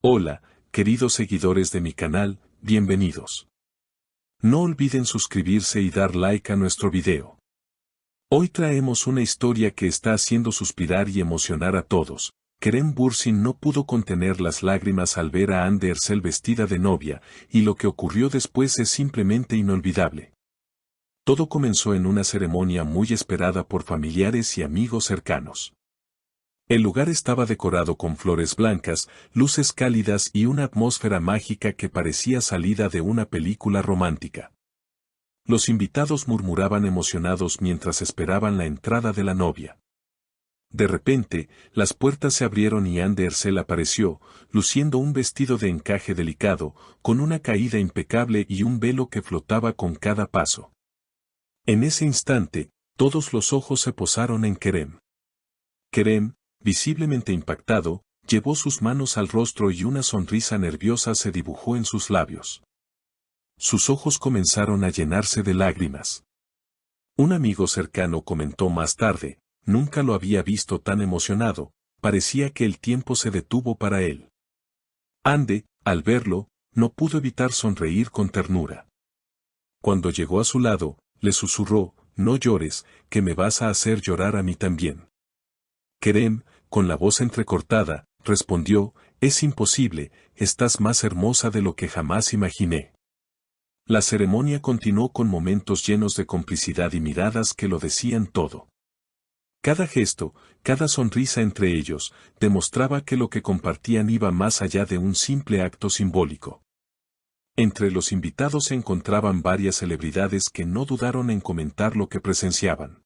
Hola, queridos seguidores de mi canal, bienvenidos. No olviden suscribirse y dar like a nuestro video. Hoy traemos una historia que está haciendo suspirar y emocionar a todos. Kerem Bürsin no pudo contener las lágrimas al ver a Hande Erçel vestida de novia, y lo que ocurrió después es simplemente inolvidable. Todo comenzó en una ceremonia muy esperada por familiares y amigos cercanos. El lugar estaba decorado con flores blancas, luces cálidas y una atmósfera mágica que parecía salida de una película romántica. Los invitados murmuraban emocionados mientras esperaban la entrada de la novia. De repente, las puertas se abrieron y Hande Erçel apareció, luciendo un vestido de encaje delicado, con una caída impecable y un velo que flotaba con cada paso. En ese instante, todos los ojos se posaron en Kerem. Kerem, visiblemente impactado, llevó sus manos al rostro y una sonrisa nerviosa se dibujó en sus labios. Sus ojos comenzaron a llenarse de lágrimas. Un amigo cercano comentó más tarde, nunca lo había visto tan emocionado, parecía que el tiempo se detuvo para él. Hande, al verlo, no pudo evitar sonreír con ternura. Cuando llegó a su lado, le susurró, «No llores, que me vas a hacer llorar a mí también». Kerem, con la voz entrecortada, respondió, «Es imposible, estás más hermosa de lo que jamás imaginé». La ceremonia continuó con momentos llenos de complicidad y miradas que lo decían todo. Cada gesto, cada sonrisa entre ellos, demostraba que lo que compartían iba más allá de un simple acto simbólico. Entre los invitados se encontraban varias celebridades que no dudaron en comentar lo que presenciaban.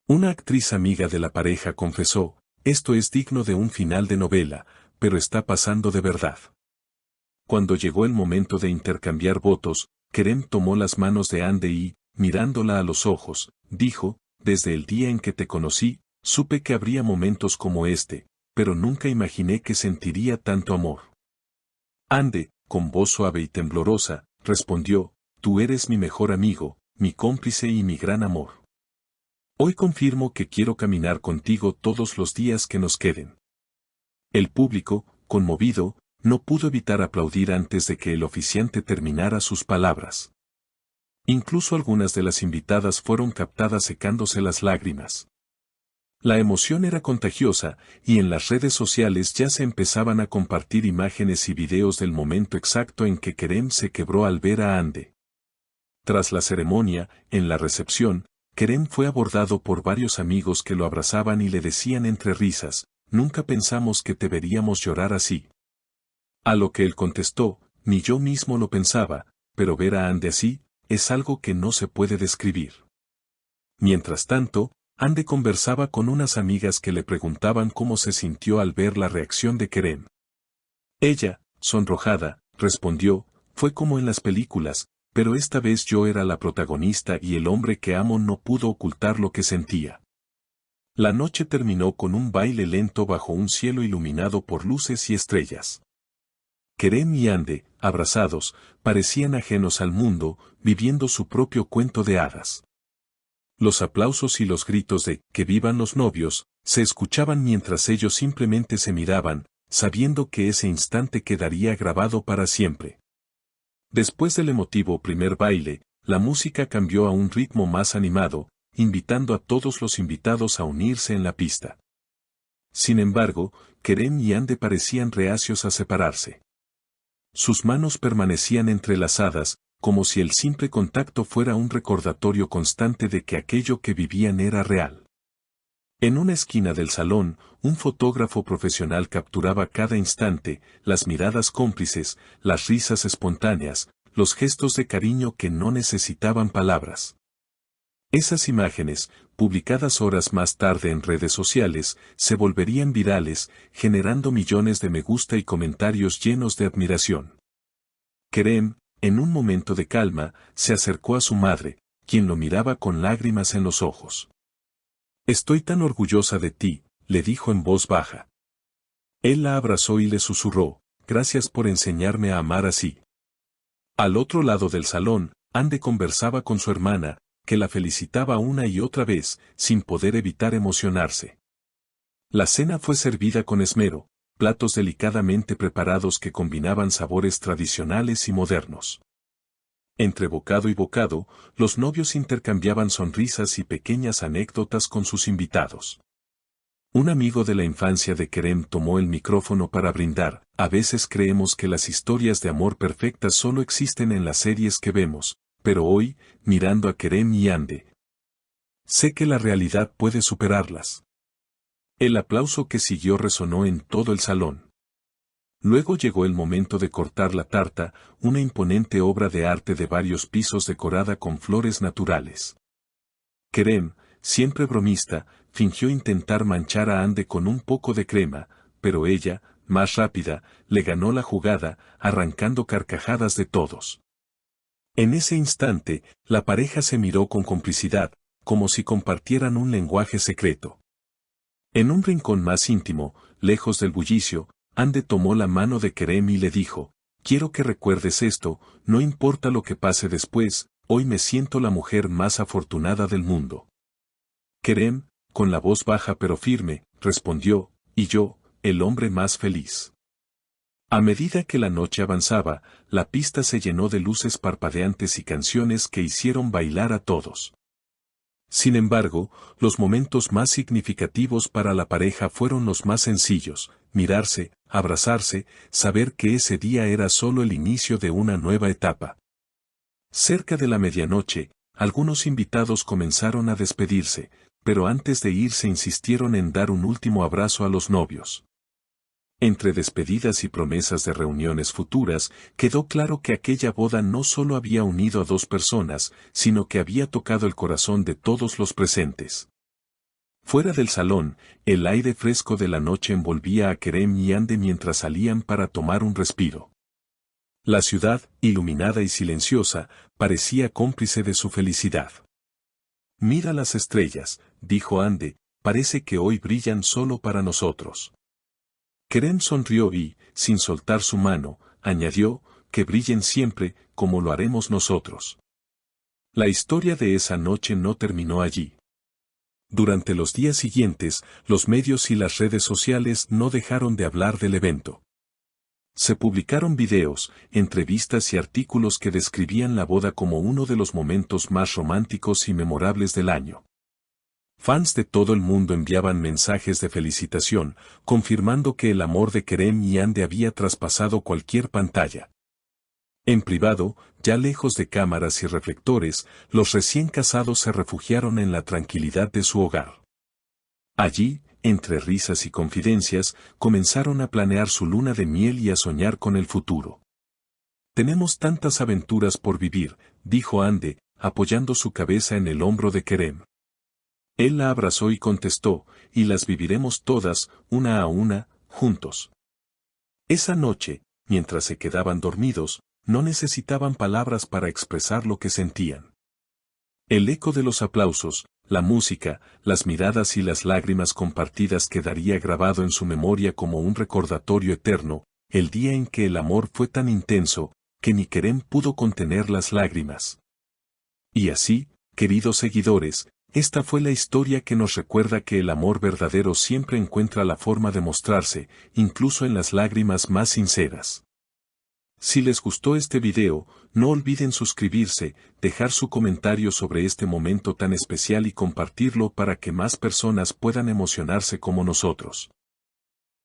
Una actriz amiga de la pareja confesó, «Esto es digno de un final de novela, pero está pasando de verdad». Cuando llegó el momento de intercambiar votos, Kerem tomó las manos de Hande y, mirándola a los ojos, dijo, «Desde el día en que te conocí, supe que habría momentos como este, pero nunca imaginé que sentiría tanto amor». Hande, con voz suave y temblorosa, respondió, «Tú eres mi mejor amigo, mi cómplice y mi gran amor. Hoy confirmo que quiero caminar contigo todos los días que nos queden». El público, conmovido, no pudo evitar aplaudir antes de que el oficiante terminara sus palabras. Incluso algunas de las invitadas fueron captadas secándose las lágrimas. La emoción era contagiosa, y en las redes sociales ya se empezaban a compartir imágenes y videos del momento exacto en que Kerem se quebró al ver a Hande. Tras la ceremonia, en la recepción, Kerem fue abordado por varios amigos que lo abrazaban y le decían entre risas, «Nunca pensamos que te veríamos llorar así». A lo que él contestó, «Ni yo mismo lo pensaba, pero ver a Hande así, es algo que no se puede describir». Mientras tanto, Hande conversaba con unas amigas que le preguntaban cómo se sintió al ver la reacción de Kerem. Ella, sonrojada, respondió, «Fue como en las películas, pero esta vez yo era la protagonista y el hombre que amo no pudo ocultar lo que sentía». La noche terminó con un baile lento bajo un cielo iluminado por luces y estrellas. Kerem y Hande, abrazados, parecían ajenos al mundo, viviendo su propio cuento de hadas. Los aplausos y los gritos de «que vivan los novios» se escuchaban mientras ellos simplemente se miraban, sabiendo que ese instante quedaría grabado para siempre. Después del emotivo primer baile, la música cambió a un ritmo más animado, invitando a todos los invitados a unirse en la pista. Sin embargo, Kerem y Hande parecían reacios a separarse. Sus manos permanecían entrelazadas, como si el simple contacto fuera un recordatorio constante de que aquello que vivían era real. En una esquina del salón, un fotógrafo profesional capturaba cada instante, las miradas cómplices, las risas espontáneas, los gestos de cariño que no necesitaban palabras. Esas imágenes, publicadas horas más tarde en redes sociales, se volverían virales, generando millones de me gusta y comentarios llenos de admiración. Kerem, en un momento de calma, se acercó a su madre, quien lo miraba con lágrimas en los ojos. «Estoy tan orgullosa de ti», le dijo en voz baja. Él la abrazó y le susurró, «Gracias por enseñarme a amar así». Al otro lado del salón, Hande conversaba con su hermana, que la felicitaba una y otra vez, sin poder evitar emocionarse. La cena fue servida con esmero, platos delicadamente preparados que combinaban sabores tradicionales y modernos. Entre bocado y bocado, los novios intercambiaban sonrisas y pequeñas anécdotas con sus invitados. Un amigo de la infancia de Kerem tomó el micrófono para brindar. A veces creemos que las historias de amor perfectas solo existen en las series que vemos, pero hoy, mirando a Kerem y Hande, sé que la realidad puede superarlas. El aplauso que siguió resonó en todo el salón. Luego llegó el momento de cortar la tarta, una imponente obra de arte de varios pisos decorada con flores naturales. Kerem, siempre bromista, fingió intentar manchar a Hande con un poco de crema, pero ella, más rápida, le ganó la jugada, arrancando carcajadas de todos. En ese instante, la pareja se miró con complicidad, como si compartieran un lenguaje secreto. En un rincón más íntimo, lejos del bullicio, Hande tomó la mano de Kerem y le dijo: «Quiero que recuerdes esto, no importa lo que pase después, hoy me siento la mujer más afortunada del mundo». Kerem, con la voz baja pero firme, respondió: «Y yo, el hombre más feliz». A medida que la noche avanzaba, la pista se llenó de luces parpadeantes y canciones que hicieron bailar a todos. Sin embargo, los momentos más significativos para la pareja fueron los más sencillos: mirarse, abrazarse, saber que ese día era solo el inicio de una nueva etapa. Cerca de la medianoche, algunos invitados comenzaron a despedirse, pero antes de irse insistieron en dar un último abrazo a los novios. Entre despedidas y promesas de reuniones futuras, quedó claro que aquella boda no solo había unido a dos personas, sino que había tocado el corazón de todos los presentes. Fuera del salón, el aire fresco de la noche envolvía a Kerem y Hande mientras salían para tomar un respiro. La ciudad, iluminada y silenciosa, parecía cómplice de su felicidad. «Mira las estrellas», dijo Hande, «parece que hoy brillan solo para nosotros». Kerem sonrió y, sin soltar su mano, añadió: «Que brillen siempre, como lo haremos nosotros». La historia de esa noche no terminó allí. Durante los días siguientes, los medios y las redes sociales no dejaron de hablar del evento. Se publicaron videos, entrevistas y artículos que describían la boda como uno de los momentos más románticos y memorables del año. Fans de todo el mundo enviaban mensajes de felicitación, confirmando que el amor de Kerem y Hande había traspasado cualquier pantalla. En privado, ya lejos de cámaras y reflectores, los recién casados se refugiaron en la tranquilidad de su hogar. Allí, entre risas y confidencias, comenzaron a planear su luna de miel y a soñar con el futuro. «Tenemos tantas aventuras por vivir», dijo Hande, apoyando su cabeza en el hombro de Kerem. Él la abrazó y contestó: «Y las viviremos todas, una a una, juntos». Esa noche, mientras se quedaban dormidos, no necesitaban palabras para expresar lo que sentían. El eco de los aplausos, la música, las miradas y las lágrimas compartidas quedaría grabado en su memoria como un recordatorio eterno, el día en que el amor fue tan intenso, que ni Kerem pudo contener las lágrimas. Y así, queridos seguidores, esta fue la historia que nos recuerda que el amor verdadero siempre encuentra la forma de mostrarse, incluso en las lágrimas más sinceras. Si les gustó este video, no olviden suscribirse, dejar su comentario sobre este momento tan especial y compartirlo para que más personas puedan emocionarse como nosotros.